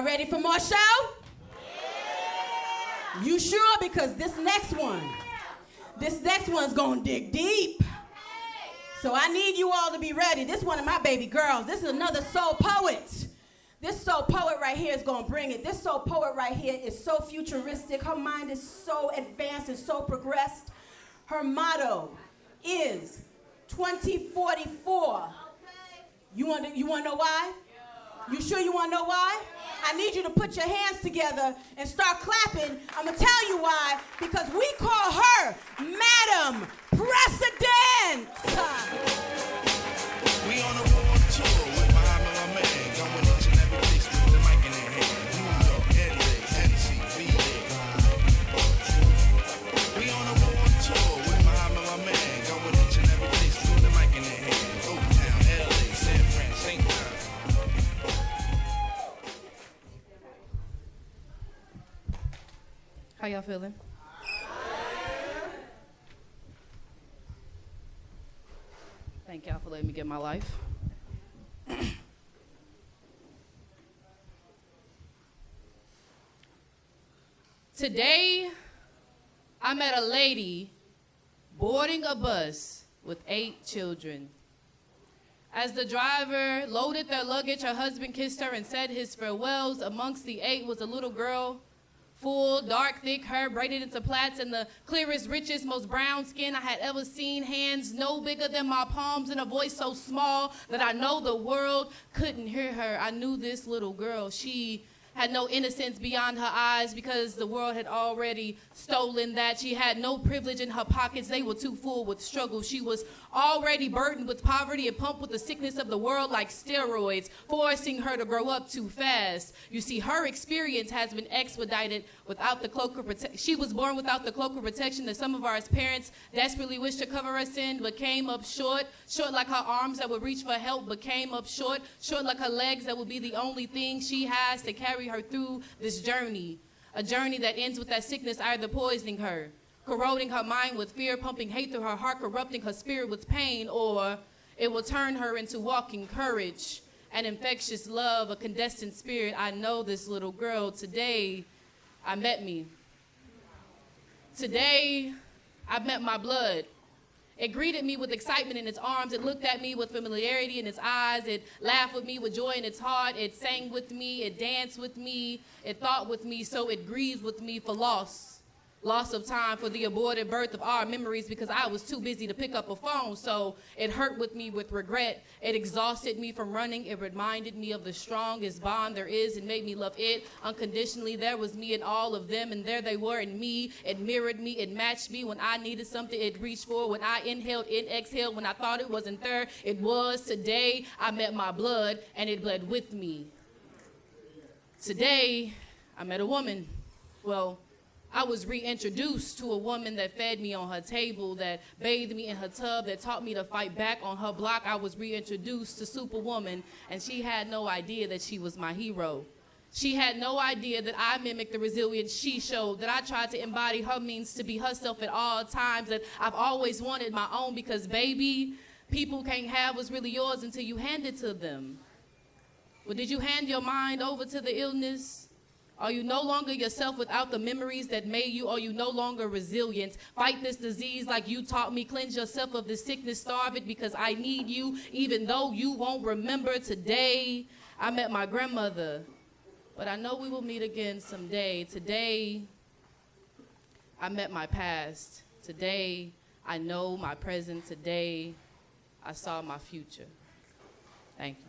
Y'all ready for more show? Yeah. You sure? Because this next one's gonna dig deep. So I need you all to be ready. This is one of my baby girls. This is another soul poet. This soul poet right here is gonna bring it. This soul poet right here is so futuristic. Her mind is so advanced and so progressed. Her motto is 2044. You want to know why? You sure you want to know why? I need you to put your hands together and start clapping. I'm going to tell you why. Because we call her Madam Precedent. We on a world tour with my man. Going each and every place with the mic in their hand. New York, LA, NC, VA. We on a world tour with my man. Going each and every place with the mic in their hand. Old Town, LA, San Fran, St. John. How y'all feeling? Thank y'all for letting me get my life. Today, I met a lady boarding a bus with 8 children. As the driver loaded their luggage, her husband kissed her and said his farewells. Amongst the 8 was a little girl, full, dark, thick hair, braided into plaits, and the clearest, richest, most brown skin I had ever seen. Hands no bigger than my palms, and a voice so small that I know the world couldn't hear her. I knew this little girl. She had no innocence beyond her eyes because the world had already stolen that. She had no privilege in her pockets. They were too full with struggle. She was already burdened with poverty and pumped with the sickness of the world like steroids, forcing her to grow up too fast. You see, her experience has been expedited without the cloak of protection. She was born without the cloak of protection that some of our parents desperately wished to cover us in, but came up short like her arms that would reach for help, but came up short like her legs that would be the only thing she has to carry her through this journey, a journey that ends with that sickness either poisoning her, corroding her mind with fear, pumping hate through her heart, corrupting her spirit with pain, or it will turn her into walking courage, an infectious love, a condescending spirit. I know this little girl. Today, I met me. Today, I met my blood. It greeted me with excitement in its arms. It looked at me with familiarity in its eyes. It laughed with me with joy in its heart. It sang with me. It danced with me. It thought with me. So it grieved with me for loss of time, for the aborted birth of our memories, because I was too busy to pick up a phone. So it hurt with me with regret. It exhausted me from running. It reminded me of the strongest bond there is and made me love it unconditionally. There was me in all of them, and there they were in me. It mirrored me. It matched me when I needed something. It reached for. When I inhaled, it exhaled. When I thought it wasn't there, it was. Today, I met my blood, and it bled with me. Today, I met a woman. Well, I was reintroduced to a woman that fed me on her table, that bathed me in her tub, that taught me to fight back on her block. I was reintroduced to Superwoman, and she had no idea that she was my hero. She had no idea that I mimicked the resilience she showed, that I tried to embody her means to be herself at all times, that I've always wanted my own because, baby, people can't have what's really yours until you hand it to them. Well, did you hand your mind over to the illness? Are you no longer yourself without the memories that made you? Are you no longer resilient? Fight this disease like you taught me. Cleanse yourself of this sickness. Starve it because I need you, even though you won't remember. Today, I met my grandmother, but I know we will meet again someday. Today, I met my past. Today, I know my present. Today, I saw my future. Thank you.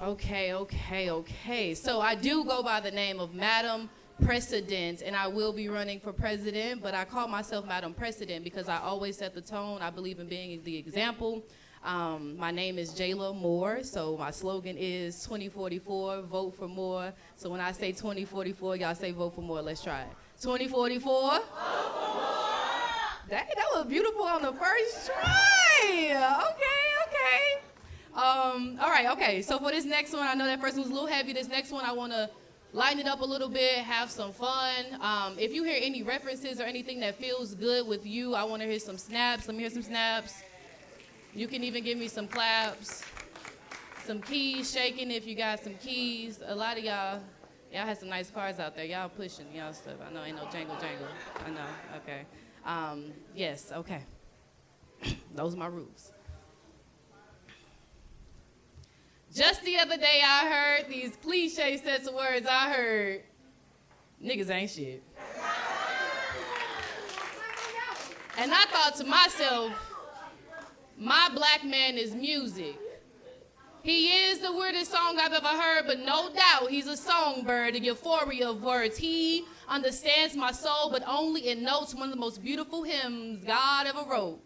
Okay. So I do go by the name of Madam Precedent, and I will be running for president, but I call myself Madam Precedent because I always set the tone. I believe in being the example. My name is Jayla Moore, so my slogan is 2044, vote for more. So when I say 2044, y'all say vote for more. Let's try it. 2044? Vote for more! Dang, that was beautiful on the first try. Okay. All right, okay. So for this next one, I know that first one was a little heavy. This next one, I want to lighten it up a little bit, have some fun. If you hear any references or anything that feels good with you, I want to hear some snaps. Let me hear some snaps. You can even give me some claps, some keys shaking if you got some keys. A lot of y'all had some nice cars out there. Y'all pushing y'all stuff. I know ain't no jangle. I know, okay. Yes, okay. Those are my rules. Just the other day I heard these cliche sets of words. I heard, niggas ain't shit. And I thought to myself, my black man is music. He is the weirdest song I've ever heard, but no doubt he's a songbird, a euphoria of words. He understands my soul, but only in notes, one of the most beautiful hymns God ever wrote.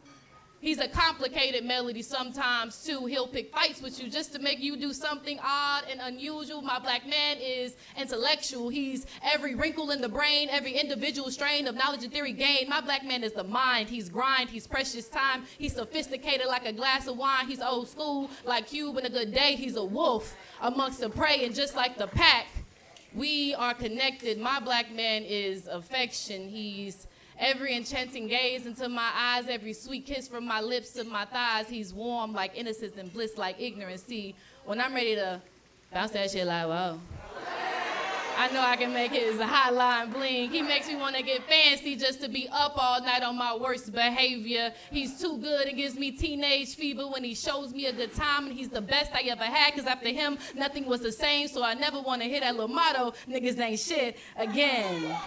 He's a complicated melody sometimes, too. He'll pick fights with you just to make you do something odd and unusual. My black man is intellectual. He's every wrinkle in the brain, every individual strain of knowledge and theory gained. My black man is the mind. He's grind. He's precious time. He's sophisticated like a glass of wine. He's old school like Cube in a good day. He's a wolf amongst the prey, and just like the pack, we are connected. My black man is affection. He's every enchanting gaze into my eyes, every sweet kiss from my lips to my thighs. He's warm like innocence and bliss like ignorance. See, when I'm ready to bounce that shit like, whoa, I know I can make his hotline bling. He makes me want to get fancy just to be up all night on my worst behavior. He's too good and gives me teenage fever when he shows me a good time, and he's the best I ever had, because after him, nothing was the same, so I never want to hear that little motto, niggas ain't shit, again.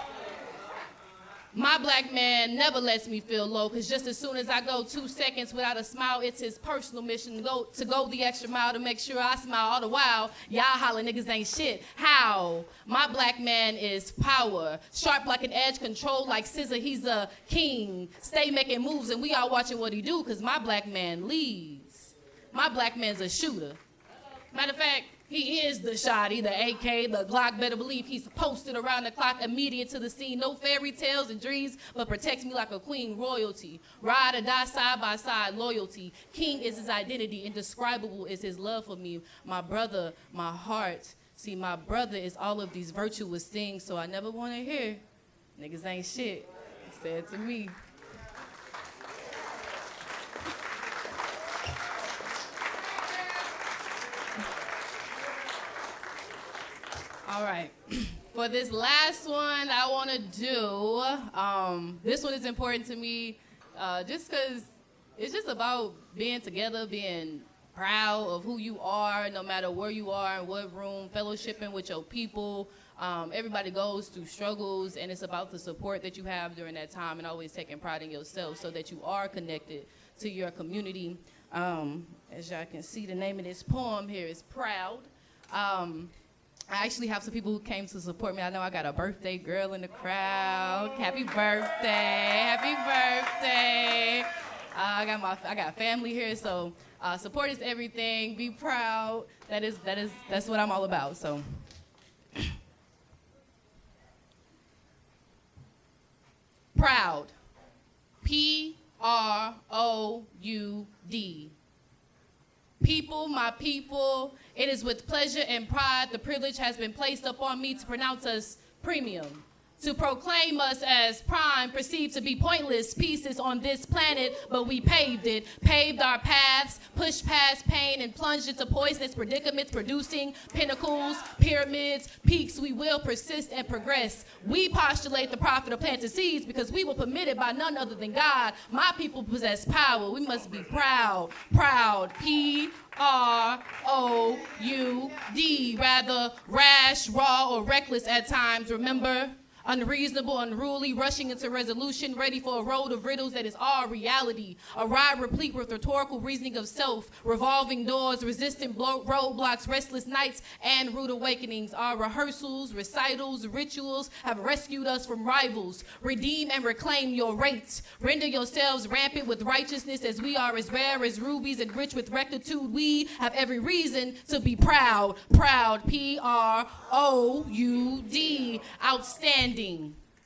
My black man never lets me feel low, because just as soon as I go 2 seconds without a smile, it's his personal mission to go the extra mile to make sure I smile all the while. Y'all holler niggas ain't shit. How? My black man is power. Sharp like an edge, controlled like scissor. He's a king. Stay making moves, and we all watching what he do, because my black man leads. My black man's a shooter. Matter of fact, he is the shotty, the AK, the Glock. Better believe he's posted around the clock, immediate to the scene. No fairy tales and dreams, but protects me like a queen. Royalty. Ride or die side by side. Loyalty. King is his identity. Indescribable is his love for me. My brother, my heart. See, my brother is all of these virtuous things, so I never want to hear niggas ain't shit. Say it to me. All right, for this last one I want to do, this one is important to me just because it's just about being together, being proud of who you are, no matter where you are, in what room, fellowshipping with your people. Everybody goes through struggles, and it's about the support that you have during that time, and always taking pride in yourself so that you are connected to your community. As y'all can see, the name of this poem here is Proud. I actually have some people who came to support me. I know I got a birthday girl in the crowd. Happy birthday, happy birthday. I got family here, so support is everything. Be proud. That's what I'm all about. So. Proud. P-R-O-U-D. People, my people, it is with pleasure and pride the privilege has been placed upon me to pronounce us premium, to proclaim us as prime, perceived to be pointless pieces on this planet, but we paved it, paved our paths, pushed past pain, and plunged into poisonous predicaments, producing pinnacles, pyramids, peaks. We will persist and progress. We postulate the prophet of planted seeds because we were permitted by none other than God. My people possess power. We must be proud. Proud. P-R-O-U-D. Rather rash, raw, or reckless at times. Remember? Unreasonable, unruly, rushing into resolution, ready for a road of riddles that is our reality. A ride replete with rhetorical reasoning of self, revolving doors, resistant roadblocks, restless nights, and rude awakenings. Our rehearsals, recitals, rituals have rescued us from rivals. Redeem and reclaim your rates. Render yourselves rampant with righteousness, as we are as rare as rubies and rich with rectitude. We have every reason to be proud. Proud, P-R-O-U-D. Outstanding.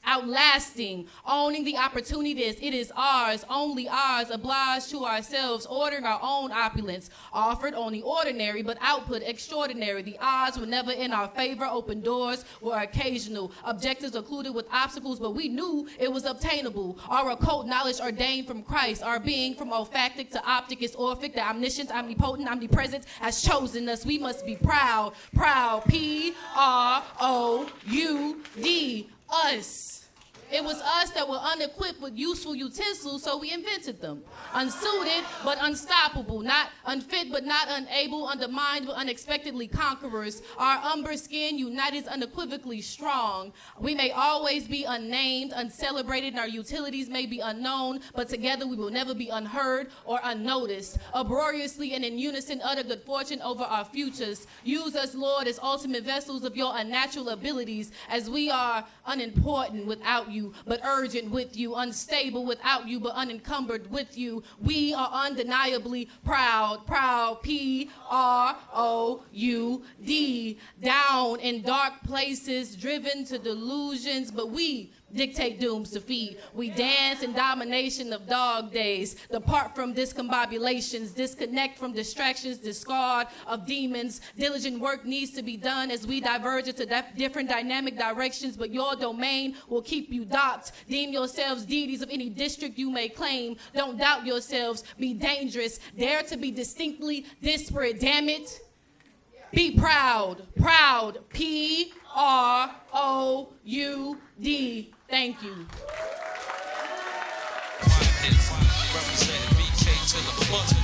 outlasting, owning the opportunities. It is ours, only ours, obliged to ourselves, ordering our own opulence, offered only ordinary, but output extraordinary. The odds were never in our favor, open doors were occasional, objectives occluded with obstacles, but we knew it was obtainable. Our occult knowledge ordained from Christ, our being from olfactic to optic is orphic, the omniscient, omnipotent, omnipresent has chosen us. We must be proud, proud, P-R-O-U-D, us. It was us that were unequipped with useful utensils, so we invented them. Unsuited, but unstoppable. Not unfit, but not unable. Undermined, but unexpectedly conquerors. Our umber skin united unequivocally strong. We may always be unnamed, uncelebrated, and our utilities may be unknown, but together we will never be unheard or unnoticed. Uproariously and in unison utter good fortune over our futures. Use us, Lord, as ultimate vessels of your unnatural abilities, as we are unimportant without you, but urgent with you, unstable without you, but unencumbered with you. We are undeniably proud, proud, P-R-O-U-D, down in dark places, driven to delusions, but we dictate doom's defeat. We dance in domination of dog days, depart from discombobulations, disconnect from distractions, discard of demons. Diligent work needs to be done as we diverge into different dynamic directions, but your domain will keep you docked. Deem yourselves deities of any district you may claim. Don't doubt yourselves. Be dangerous. Dare to be distinctly disparate. Damn it. Be proud. Proud. P-R-O-U-D. Thank you. Representing BK to the fuck.